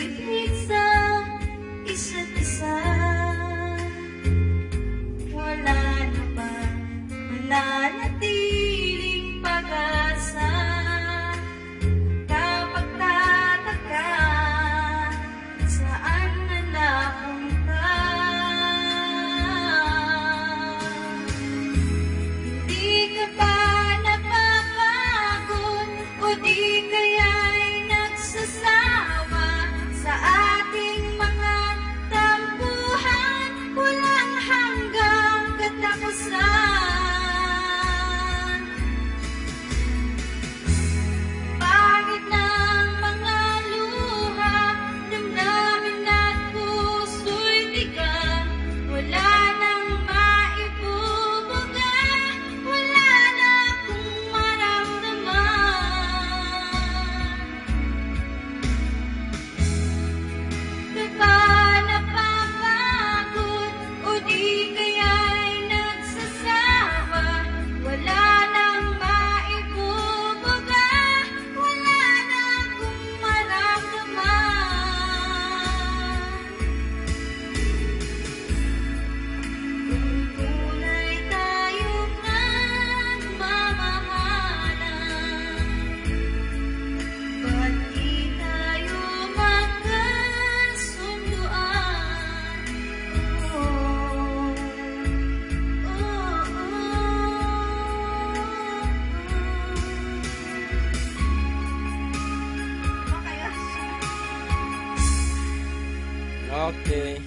pag-ibig sa isa't isa. Wala na ba mananatiling pag-asa? Kapag tataka, saan na napunta? Hindi ka ba napapagod o di kaya'y nagsasawa sa ating mga tampuhan? Walang hanggang katapusan. Pagod ng mga luha, damdamin at puso'y bigat. Wala nang maibubuga, wala na akong maramdaman. Di ba napapagod o di kaya'y nagsasawa? Wala nang maibubuga, wala na akong maramdaman. Kung tunay tayong nagmamahalan, ba't di tayo magkasunduan? Okay.